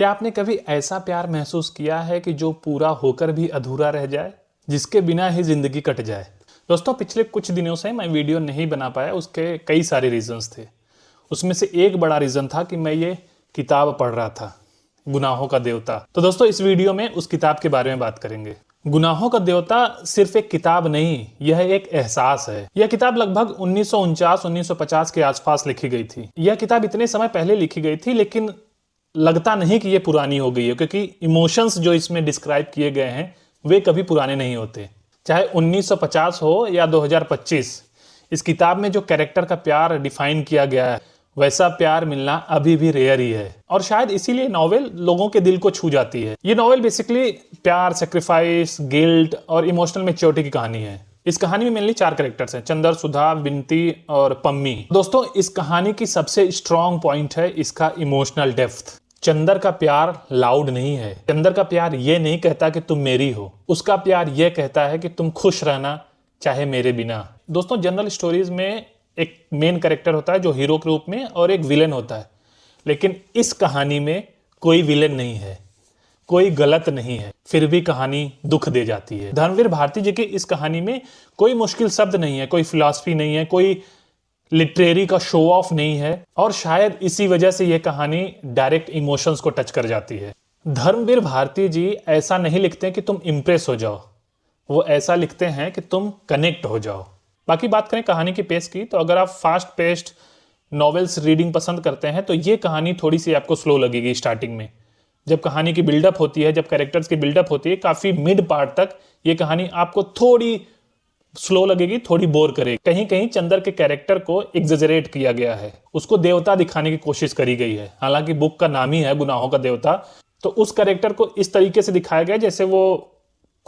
क्या आपने कभी ऐसा प्यार महसूस किया है कि जो पूरा होकर भी अधूरा रह जाए, जिसके बिना ही जिंदगी कट जाए? दोस्तों, पिछले कुछ दिनों से मैं वीडियो नहीं बना पाया, उसके कई सारे रीजंस थे। उसमें से एक बड़ा रीजन था कि मैं ये किताब पढ़ रहा था, गुनाहों का देवता। तो दोस्तों, इस वीडियो में उस किताब के बारे में बात करेंगे। गुनाहों का देवता सिर्फ एक किताब नहीं, यह एक एहसास है। यह किताब लगभग 1949-1950 के आसपास लिखी गई थी। यह किताब इतने समय पहले लिखी गई थी, लेकिन लगता नहीं कि ये पुरानी हो गई है, क्योंकि इमोशंस जो इसमें डिस्क्राइब किए गए हैं वे कभी पुराने नहीं होते। चाहे 1950 हो या 2025, इस किताब में जो कैरेक्टर का प्यार डिफाइन किया गया है, वैसा प्यार मिलना अभी भी रेयर ही है। और शायद इसीलिए नॉवेल लोगों के दिल को छू जाती है। ये नॉवेल बेसिकली प्यार, सेक्रीफाइस, गिल्ट और इमोशनल मैच्योरिटी की कहानी है। इस कहानी में मेनली 4 कैरेक्टर्स हैं, चंदर, सुधा, बिनती और पम्मी। दोस्तों, इस कहानी की सबसे स्ट्रॉन्ग पॉइंट है इसका इमोशनल डेप्थ। चंदर का प्यार लाउड नहीं है। चंदर का प्यार ये नहीं कहता कि तुम मेरी हो, उसका प्यार ये कहता है कि तुम खुश रहना चाहे मेरे बिना। दोस्तों, जनरल स्टोरीज में एक मेन कैरेक्टर होता है जो हीरो के रूप में, और एक विलेन होता है। लेकिन इस कहानी में कोई विलेन नहीं है, कोई गलत नहीं है, फिर भी कहानी दुख दे जाती है। धर्मवीर भारती जी की इस कहानी में कोई मुश्किल शब्द नहीं है, कोई फिलॉसफी नहीं है, कोई लिटरेरी का शो ऑफ नहीं है, और शायद इसी वजह से यह कहानी डायरेक्ट इमोशंस को टच कर जाती है। धर्मवीर भारती जी ऐसा नहीं लिखते कि तुम इंप्रेस हो जाओ, वो ऐसा लिखते हैं कि तुम कनेक्ट हो जाओ। बाकी बात करें कहानी की पेस की, तो अगर आप फास्ट पेस्ड नॉवेल्स रीडिंग पसंद करते हैं तो ये कहानी थोड़ी सी आपको स्लो लगेगी स्टार्टिंग में। जब कहानी की बिल्डअप होती है, जब कैरेक्टर्स की बिल्डअप होती है, काफी मिड पार्ट तक ये कहानी आपको थोड़ी स्लो लगेगी, थोड़ी बोर करेगी। कहीं कहीं चंदर के कैरेक्टर को एग्जेजरेट किया गया है, उसको देवता दिखाने की कोशिश करी गई है। हालांकि बुक का नाम ही है गुनाहों का देवता, तो उस कैरेक्टर को इस तरीके से दिखाया गया जैसे वो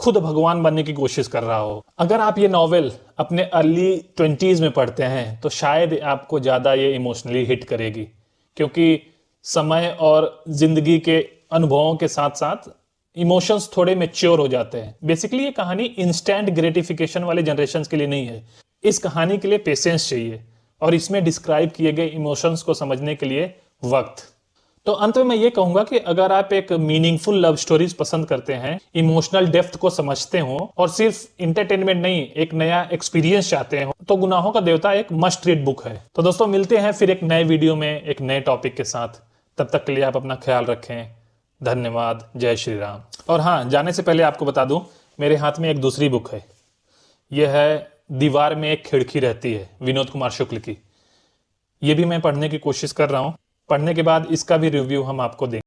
खुद भगवान बनने की कोशिश कर रहा हो। अगर आप ये नॉवेल अपने अर्ली 20s में पढ़ते हैं तो शायद आपको ज्यादा ये इमोशनली हिट करेगी, क्योंकि समय और जिंदगी के अनुभवों के साथ साथ इमोशंस थोड़े मैच्योर हो जाते हैं। बेसिकली ये कहानी इंस्टेंट ग्रेटिफिकेशन वाले जनरेशन्स के लिए नहीं है। इस कहानी के लिए पेशेंस चाहिए, और इसमें डिस्क्राइब किए गए इमोशंस को समझने के लिए वक्त। तो अंत में मैं ये कहूंगा कि अगर आप एक मीनिंगफुल लव स्टोरीज पसंद करते हैं, इमोशनल डेप्थ को समझते हो, और सिर्फ इंटरटेनमेंट नहीं एक नया एक्सपीरियंस चाहते हो, तो गुनाहों का देवता एक मस्ट रीड बुक है। तो दोस्तों, मिलते हैं फिर एक नए वीडियो में एक नए टॉपिक के साथ। तब तक के लिए आप अपना ख्याल रखें। धन्यवाद। जय श्री राम। और हाँ, जाने से पहले आपको बता दूं, मेरे हाथ में एक दूसरी बुक है। यह है दीवार में एक खिड़की रहती है, विनोद कुमार शुक्ल की। ये भी मैं पढ़ने की कोशिश कर रहा हूं। पढ़ने के बाद इसका भी रिव्यू हम आपको देंगे।